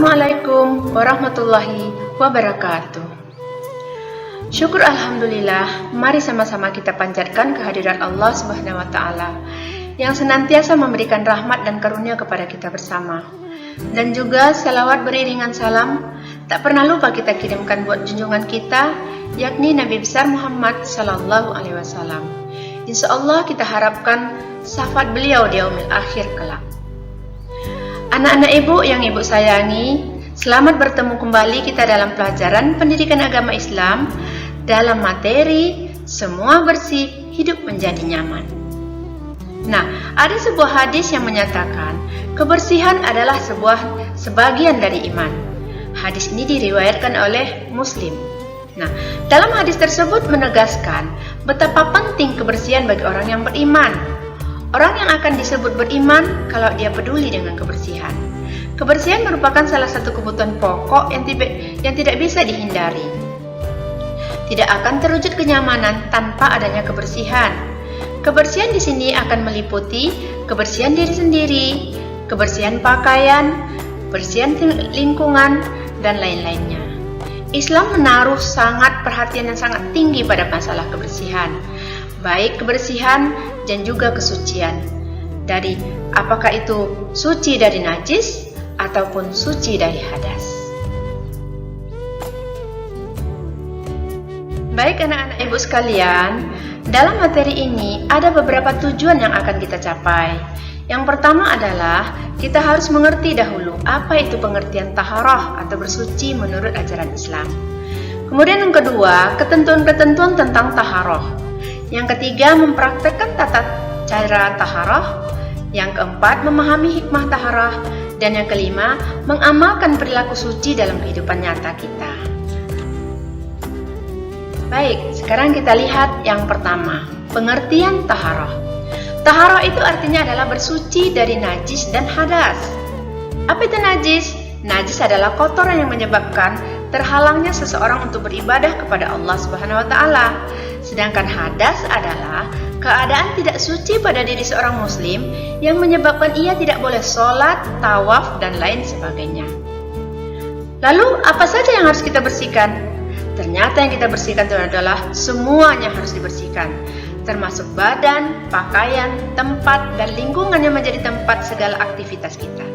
Assalamualaikum warahmatullahi wabarakatuh. Syukur alhamdulillah, mari sama-sama kita panjatkan kehadirat Allah Subhanahu wa taala yang senantiasa memberikan rahmat dan karunia kepada kita bersama. Dan juga salawat beriringan salam tak pernah lupa kita kirimkan buat junjungan kita, yakni Nabi besar Muhammad sallallahu alaihi wasallam. Insyaallah kita harapkan syafaat beliau di yaumil akhir kelak. Anak-anak ibu yang ibu sayangi, selamat bertemu kembali kita dalam pelajaran pendidikan agama Islam dalam materi semua bersih, hidup menjadi nyaman. Nah, ada sebuah hadis yang menyatakan kebersihan adalah sebagian dari iman. Hadis ini diriwayatkan oleh Muslim. Nah, dalam hadis tersebut menegaskan betapa penting kebersihan bagi orang yang beriman. Orang yang akan disebut beriman kalau dia peduli dengan kebersihan. Kebersihan merupakan salah satu kebutuhan pokok yang tidak bisa dihindari. Tidak akan terwujud kenyamanan tanpa adanya kebersihan. Kebersihan di sini akan meliputi kebersihan diri sendiri, kebersihan pakaian, kebersihan lingkungan, dan lain-lainnya. Islam menaruh sangat perhatian yang sangat tinggi pada masalah kebersihan. Baik kebersihan dan juga kesucian. Dari apakah itu suci dari najis ataupun suci dari hadas. Baik anak-anak ibu sekalian, dalam materi ini ada beberapa tujuan yang akan kita capai. Yang pertama adalah kita harus mengerti dahulu apa itu pengertian taharah atau bersuci menurut ajaran Islam. Kemudian yang kedua, ketentuan-ketentuan tentang taharah. Yang ketiga, mempraktekkan tata cara taharah. Yang keempat, memahami hikmah taharah. Dan yang kelima, mengamalkan perilaku suci dalam kehidupan nyata kita. Baik, sekarang kita lihat yang pertama, pengertian taharah. Taharah itu artinya adalah bersuci dari najis dan hadas. Apa itu najis? Najis adalah kotoran yang menyebabkan terhalangnya seseorang untuk beribadah kepada Allah Subhanahu wa taala. Sedangkan hadas adalah keadaan tidak suci pada diri seorang muslim yang menyebabkan ia tidak boleh sholat, tawaf, dan lain sebagainya. Lalu apa saja yang harus kita bersihkan? Ternyata yang kita bersihkan itu adalah semuanya harus dibersihkan, termasuk badan, pakaian, tempat, dan lingkungan yang menjadi tempat segala aktivitas kita.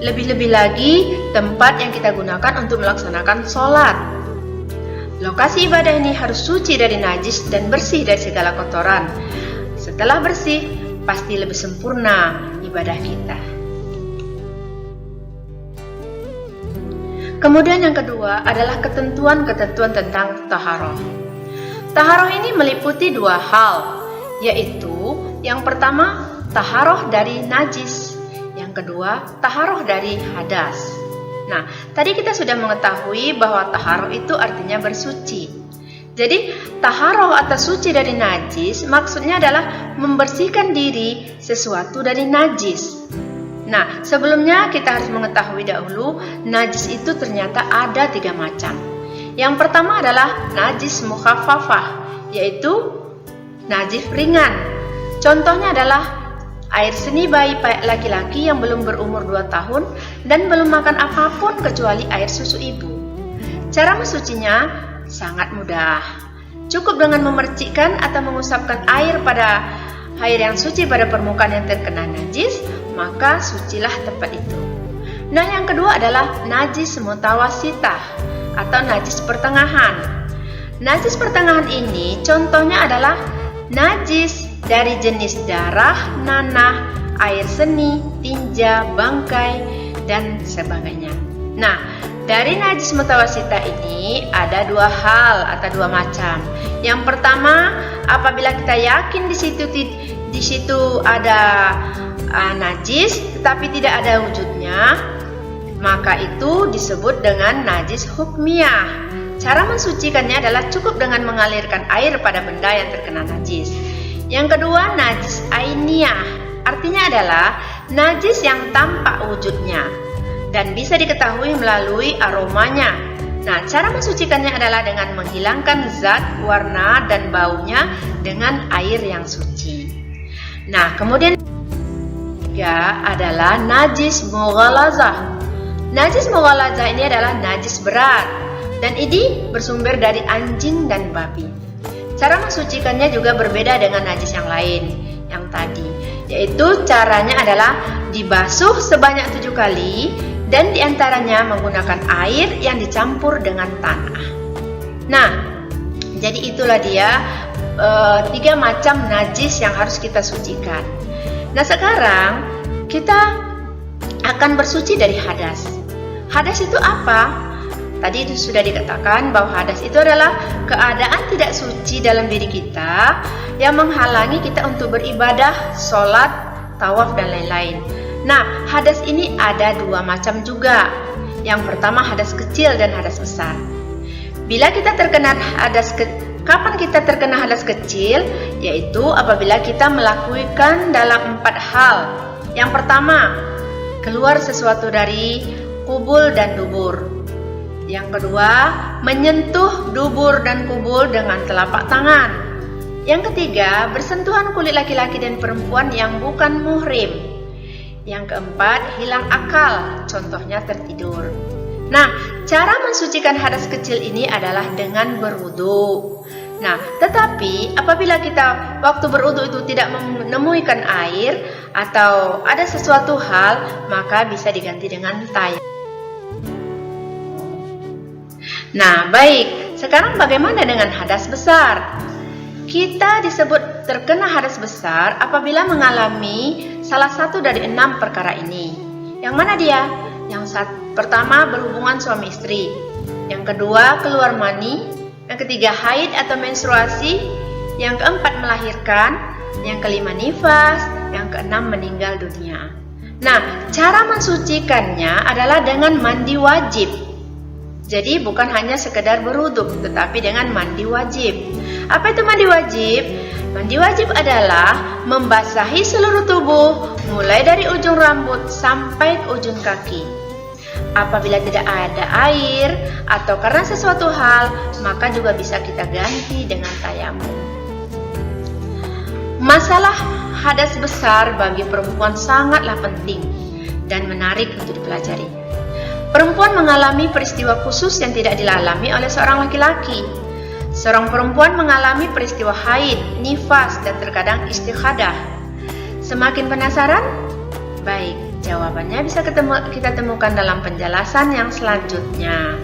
Lebih-lebih lagi tempat yang kita gunakan untuk melaksanakan sholat. Lokasi ibadah ini harus suci dari najis dan bersih dari segala kotoran. Setelah bersih, pasti lebih sempurna ibadah kita. Kemudian yang kedua adalah ketentuan-ketentuan tentang taharah. Taharah ini meliputi dua hal, yaitu yang pertama taharah dari najis, yang kedua taharah dari hadas. Nah, tadi kita sudah mengetahui bahwa taharah itu artinya bersuci. Jadi, taharah atau suci dari najis maksudnya adalah membersihkan diri sesuatu dari najis. Nah, sebelumnya kita harus mengetahui dahulu najis itu ternyata ada 3 macam. Yang pertama adalah najis mukhaffafah, yaitu najis ringan. Contohnya adalah air seni bayi laki-laki yang belum berumur 2 tahun dan belum makan apapun kecuali air susu ibu. Cara mensucinya sangat mudah. Cukup dengan memercikkan atau mengusapkan air yang suci pada permukaan yang terkena najis, maka sucilah tempat itu. Nah, yang kedua adalah najis mutawasitah atau najis pertengahan. Najis pertengahan ini contohnya adalah najis dari jenis darah, nanah, air seni, tinja, bangkai, dan sebagainya. Nah, dari najis mutawasitah ini ada 2 hal atau 2 macam. Yang pertama, apabila kita yakin di situ ada najis tetapi tidak ada wujudnya, maka itu disebut dengan najis hukmiyah. Cara mensucikannya adalah cukup dengan mengalirkan air pada benda yang terkena najis. Yang kedua, najis ainiyah, artinya adalah najis yang tampak wujudnya dan bisa diketahui melalui aromanya. Nah, cara mensucikannya adalah dengan menghilangkan zat, warna, dan baunya dengan air yang suci. Nah, kemudian ketiga adalah najis mughalazah. Najis mughaladzah ini adalah najis berat, dan ini bersumber dari anjing dan babi. Cara mensucikannya juga berbeda dengan najis yang lain, yang tadi, yaitu caranya adalah dibasuh sebanyak 7 kali, dan diantaranya menggunakan air yang dicampur dengan tanah. Nah, jadi itulah dia 3 macam najis yang harus kita sucikan. Nah, sekarang kita akan bersuci dari hadas. Hadas itu apa? Tadi itu sudah dikatakan bahwa hadas itu adalah keadaan tidak suci dalam diri kita yang menghalangi kita untuk beribadah, sholat, tawaf, dan lain-lain. Nah, hadas ini ada 2 macam juga. Yang pertama hadas kecil dan hadas besar. Bila kita terkena kapan kita terkena hadas kecil? Yaitu apabila kita melakukan dalam 4 hal. Yang pertama, keluar sesuatu dari kubul dan dubur. Yang kedua, menyentuh dubur dan kubul dengan telapak tangan. Yang ketiga, bersentuhan kulit laki-laki dan perempuan yang bukan muhrim. Yang keempat, hilang akal, contohnya tertidur. Nah, cara mensucikan hadas kecil ini adalah dengan berwudu. Nah, tetapi apabila kita waktu berwudu itu tidak menemukan air atau ada sesuatu hal, maka bisa diganti dengan tayamum. Nah, baik. Sekarang bagaimana dengan hadas besar? Kita disebut terkena hadas besar apabila mengalami salah satu dari 6 perkara ini. Yang mana dia? Yang pertama, berhubungan suami istri. Yang kedua, keluar mani. Yang ketiga, haid atau menstruasi. Yang keempat, melahirkan. Yang kelima, nifas. Yang keenam, meninggal dunia. Nah, cara mensucikannya adalah dengan mandi wajib. Jadi bukan hanya sekedar berwudu, tetapi dengan mandi wajib. Apa itu mandi wajib? Mandi wajib adalah membasahi seluruh tubuh, mulai dari ujung rambut sampai ke ujung kaki. Apabila tidak ada air atau karena sesuatu hal, maka juga bisa kita ganti dengan tayamum. Masalah hadas besar bagi perempuan sangatlah penting dan menarik untuk dipelajari. Perempuan mengalami peristiwa khusus yang tidak dialami oleh seorang laki-laki. Seorang perempuan mengalami peristiwa haid, nifas, dan terkadang istihadah. Semakin penasaran? Baik, jawabannya bisa kita temukan dalam penjelasan yang selanjutnya.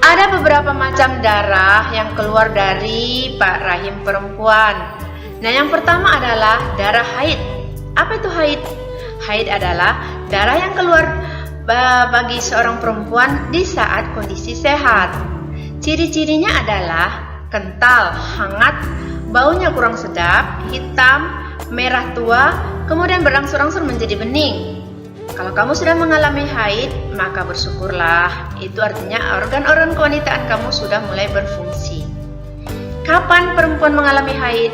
Ada beberapa macam darah yang keluar dari rahim perempuan. Nah, yang pertama adalah darah haid. Apa itu haid? Haid adalah darah yang keluar bagi seorang perempuan di saat kondisi sehat. Ciri-cirinya adalah kental, hangat, baunya kurang sedap, hitam, merah tua, kemudian berangsur-angsur menjadi bening. Kalau kamu sudah mengalami haid, maka bersyukurlah. Itu artinya organ-organ kewanitaan kamu sudah mulai berfungsi. Kapan perempuan mengalami haid?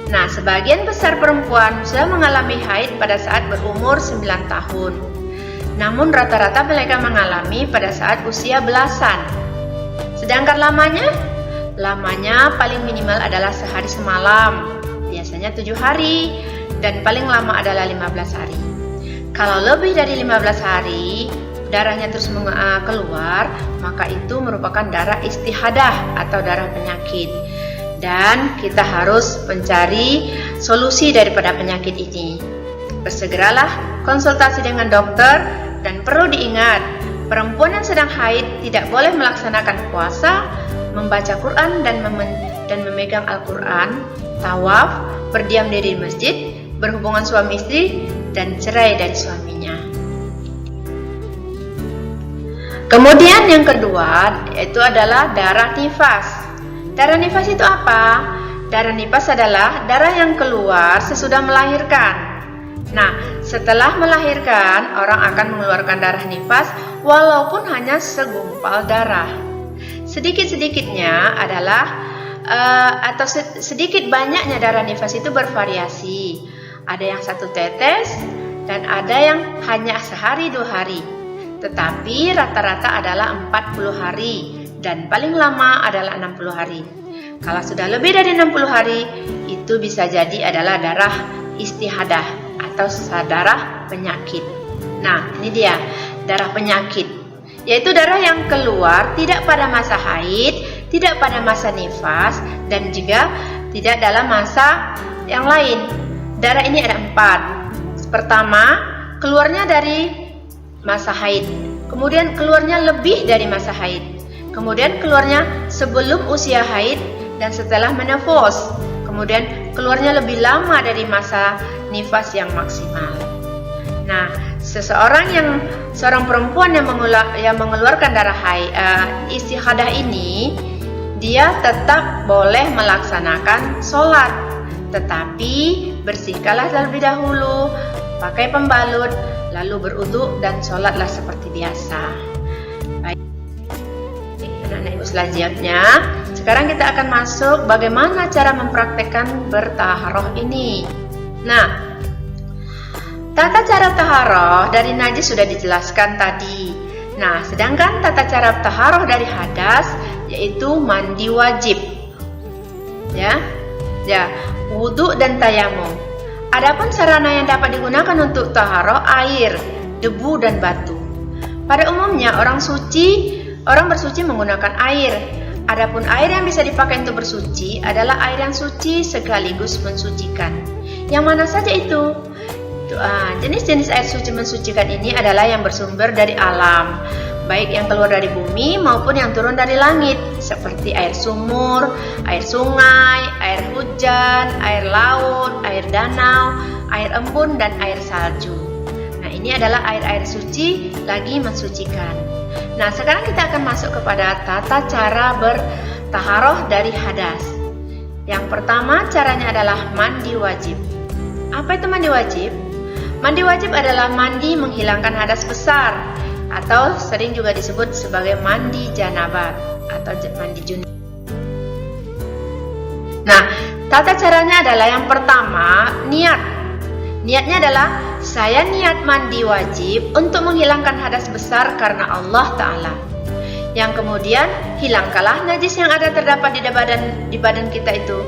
Nah, sebagian besar perempuan sudah mengalami haid pada saat berumur 9 tahun. Namun rata-rata mereka mengalami pada saat usia belasan. Sedangkan lamanya? Lamanya paling minimal adalah sehari semalam, biasanya 7 hari, dan paling lama adalah 15 hari. Kalau lebih dari 15 hari, darahnya terus keluar, maka itu merupakan darah istihadah atau darah penyakit. Dan kita harus mencari solusi daripada penyakit ini. Bersegeralah konsultasi dengan dokter, dan perlu diingat, perempuan yang sedang haid tidak boleh melaksanakan puasa, membaca Quran dan memegang Al-Quran, tawaf, berdiam diri di masjid, berhubungan suami istri, dan cerai dari suaminya. Kemudian yang kedua, yaitu adalah darah nifas. Darah nifas itu apa? Darah nifas adalah darah yang keluar sesudah melahirkan. Nah, setelah melahirkan, orang akan mengeluarkan darah nifas walaupun hanya segumpal darah. Sedikit-sedikitnya adalah atau sedikit banyaknya darah nifas itu bervariasi. Ada yang 1 tetes dan ada yang hanya sehari 2 hari. Tetapi rata-rata adalah 40 hari dan paling lama adalah 60 hari. Kalau sudah lebih dari 60 hari, itu bisa jadi adalah darah istihadah atau darah penyakit. Nah, ini dia darah penyakit, yaitu darah yang keluar tidak pada masa haid, tidak pada masa nifas, dan juga tidak dalam masa yang lain. Darah ini ada 4. Pertama, keluarnya dari masa haid, kemudian keluarnya lebih dari masa haid, kemudian keluarnya sebelum usia haid dan setelah menopause, kemudian keluarnya lebih lama dari masa nifas yang maksimal. Nah, seorang perempuan yang mengeluarkan darah istihadah ini, dia tetap boleh melaksanakan sholat, tetapi bersihkanlah terlebih dahulu, pakai pembalut, lalu berwudu dan sholatlah seperti biasa. Baik, anak-anak ibu selanjutnya, sekarang kita akan masuk bagaimana cara mempraktekkan bertaharoh ini. Nah, tata cara taharoh dari najis sudah dijelaskan tadi. Nah, sedangkan tata cara taharoh dari hadas yaitu mandi wajib. Ya, wudu dan tayamum. Adapun sarana yang dapat digunakan untuk taharoh air, debu dan batu. Pada umumnya orang bersuci menggunakan air. Adapun air yang bisa dipakai untuk bersuci adalah air yang suci sekaligus mensucikan. Yang mana saja itu? Jenis-jenis air suci mensucikan ini adalah yang bersumber dari alam, baik yang keluar dari bumi maupun yang turun dari langit, seperti air sumur, air sungai, air hujan, air laut, air danau, air embun, dan air salju. Nah, ini adalah air-air suci lagi mensucikan. Nah, sekarang kita akan masuk kepada tata cara bertaharoh dari hadas. Yang pertama caranya adalah mandi wajib. Apa itu mandi wajib? Mandi wajib adalah mandi menghilangkan hadas besar, atau sering juga disebut sebagai mandi janabat atau mandi junub. Nah, tata caranya adalah yang pertama, niat. Niatnya adalah saya niat mandi wajib untuk menghilangkan hadas besar karena Allah Ta'ala. Yang kemudian, hilangkanlah najis yang ada terdapat di badan kita itu.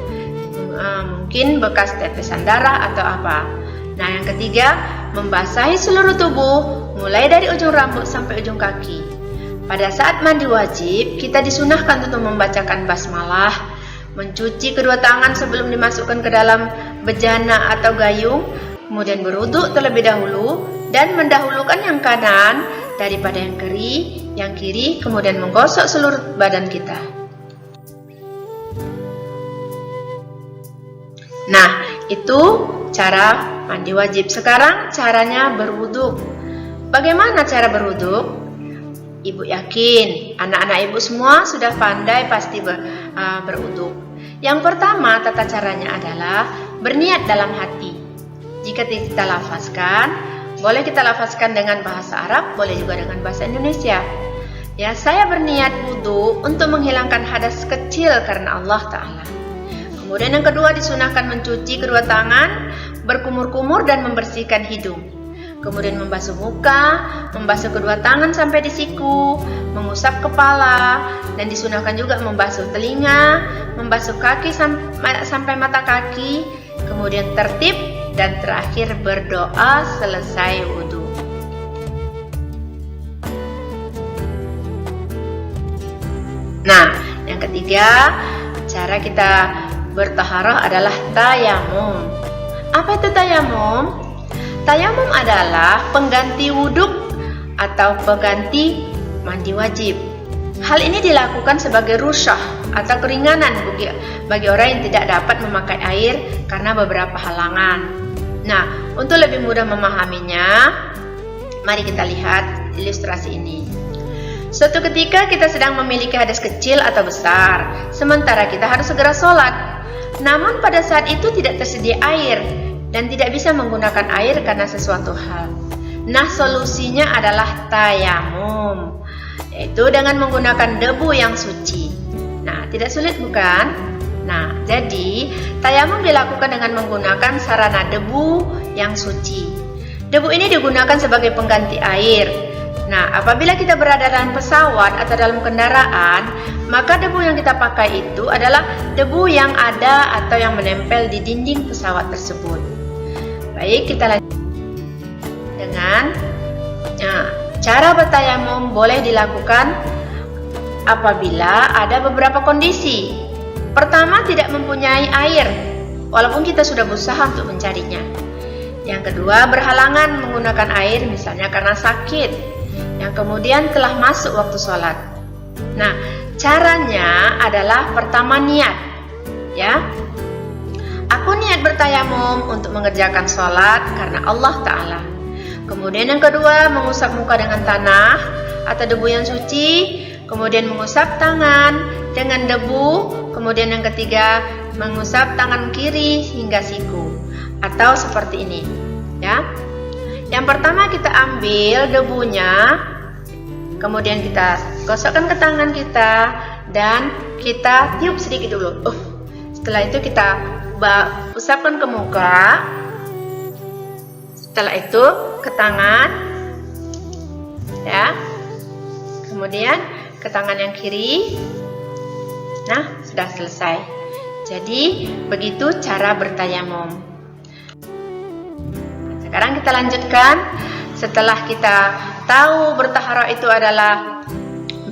Mungkin bekas tetesan darah atau apa. Nah, yang ketiga, membasahi seluruh tubuh mulai dari ujung rambut sampai ujung kaki. Pada saat mandi wajib, kita disunahkan untuk membacakan basmalah, mencuci kedua tangan sebelum dimasukkan ke dalam bejana atau gayung, kemudian berwudu terlebih dahulu dan mendahulukan yang kanan daripada yang kiri, kemudian menggosok seluruh badan kita. Nah, itu cara mandi wajib. Sekarang caranya berwudu. Bagaimana cara berwudu? Ibu yakin anak-anak ibu semua sudah pandai pasti berwudu. Yang pertama tata caranya adalah berniat dalam hati. Jika kita lafazkan, boleh kita lafazkan dengan bahasa Arab, boleh juga dengan bahasa Indonesia. Ya, saya berniat wudu untuk menghilangkan hadas kecil karena Allah Ta'ala. Kemudian yang kedua disunahkan mencuci kedua tangan, berkumur-kumur dan membersihkan hidung. Kemudian membasuh muka, membasuh kedua tangan sampai di siku, mengusap kepala, dan disunahkan juga membasuh telinga, membasuh kaki sampai mata kaki, kemudian tertib, dan terakhir berdoa selesai wudu. Nah, yang ketiga, cara kita bertaharah adalah tayamum. Apa itu tayamum? Tayamum adalah pengganti wudhu atau pengganti mandi wajib. Hal ini dilakukan sebagai rusyah atau keringanan bagi orang yang tidak dapat memakai air karena beberapa halangan. Nah, untuk lebih mudah memahaminya, mari kita lihat ilustrasi ini. Suatu ketika kita sedang memiliki hadas kecil atau besar, sementara kita harus segera sholat. Namun pada saat itu tidak tersedia air dan tidak bisa menggunakan air karena sesuatu hal. Nah, solusinya adalah tayamum, yaitu dengan menggunakan debu yang suci. Nah, tidak sulit bukan? Nah, jadi tayamum dilakukan dengan menggunakan sarana debu yang suci. Debu ini digunakan sebagai pengganti air. Nah, apabila kita berada dalam pesawat atau dalam kendaraan, maka debu yang kita pakai itu adalah debu yang ada atau yang menempel di dinding pesawat tersebut. Baik, kita lanjut dengan Nah, cara bertayamum boleh dilakukan apabila ada beberapa kondisi. Pertama, tidak mempunyai air, walaupun kita sudah berusaha untuk mencarinya. Yang kedua, berhalangan menggunakan air, misalnya karena sakit. Yang kemudian telah masuk waktu sholat. Nah, caranya adalah pertama niat, ya. Aku niat bertayamum untuk mengerjakan sholat karena Allah Ta'ala. Kemudian yang kedua, mengusap muka dengan tanah atau debu yang suci. Kemudian mengusap tangan dengan debu. Kemudian yang ketiga, mengusap tangan kiri hingga siku. Atau seperti ini, ya. Yang pertama kita ambil debunya, kemudian kita gosokkan ke tangan kita dan kita tiup sedikit dulu. Setelah itu kita usapkan ke muka. Setelah itu ke tangan, ya. Kemudian ke tangan yang kiri. Nah, sudah selesai. Jadi, begitu cara bertayamum. Sekarang kita lanjutkan. Setelah kita tahu bertaharah itu adalah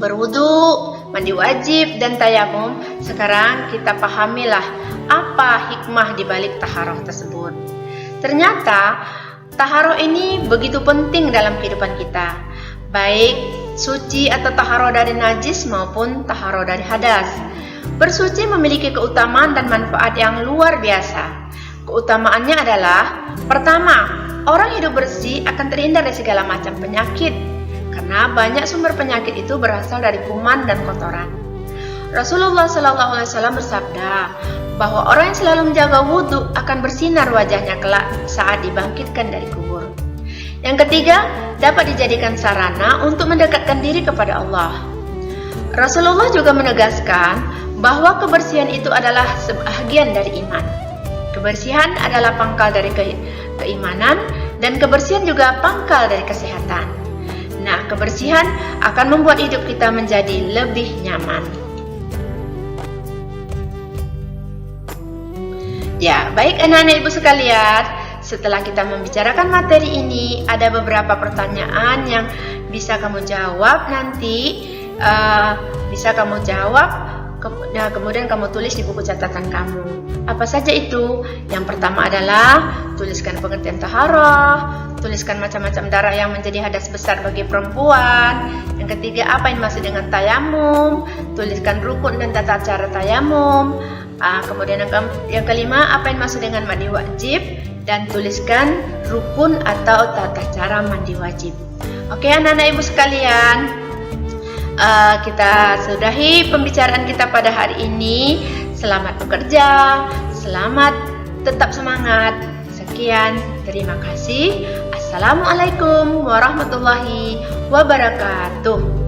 berwudu, mandi wajib, dan tayamum, sekarang kita pahamilah apa hikmah di balik taharah tersebut. Ternyata taharah ini begitu penting dalam kehidupan kita, baik suci atau taharah dari najis maupun taharah dari hadas. Bersuci memiliki keutamaan dan manfaat yang luar biasa. Keutamaannya adalah, pertama, orang hidup bersih akan terhindar dari segala macam penyakit, karena banyak sumber penyakit itu berasal dari kuman dan kotoran. Rasulullah SAW bersabda bahwa orang yang selalu menjaga wudhu akan bersinar wajahnya kelak saat dibangkitkan dari kubur. Yang ketiga, dapat dijadikan sarana untuk mendekatkan diri kepada Allah. Rasulullah juga menegaskan bahwa kebersihan itu adalah sebahagian dari iman. Kebersihan adalah pangkal dari keimanan, dan kebersihan juga pangkal dari kesehatan. Nah, kebersihan akan membuat hidup kita menjadi lebih nyaman. Ya, baik anak-anak ibu sekalian, setelah kita membicarakan materi ini, ada beberapa pertanyaan yang bisa kamu jawab nanti. Bisa kamu jawab, kemudian kamu tulis di buku catatan kamu. Apa saja itu? Yang pertama adalah tuliskan pengertian taharah, tuliskan macam-macam darah yang menjadi hadas besar bagi perempuan. Yang ketiga, apa yang dimaksud dengan tayamum, tuliskan rukun dan tata cara tayamum. Kemudian yang kelima, apa yang dimaksud dengan mandi wajib, dan tuliskan rukun atau tata cara mandi wajib. Oke anak-anak ibu sekalian, kita sudahi pembicaraan kita pada hari ini. Selamat bekerja, selamat tetap semangat. Sekian, terima kasih. Assalamualaikum warahmatullahi wabarakatuh.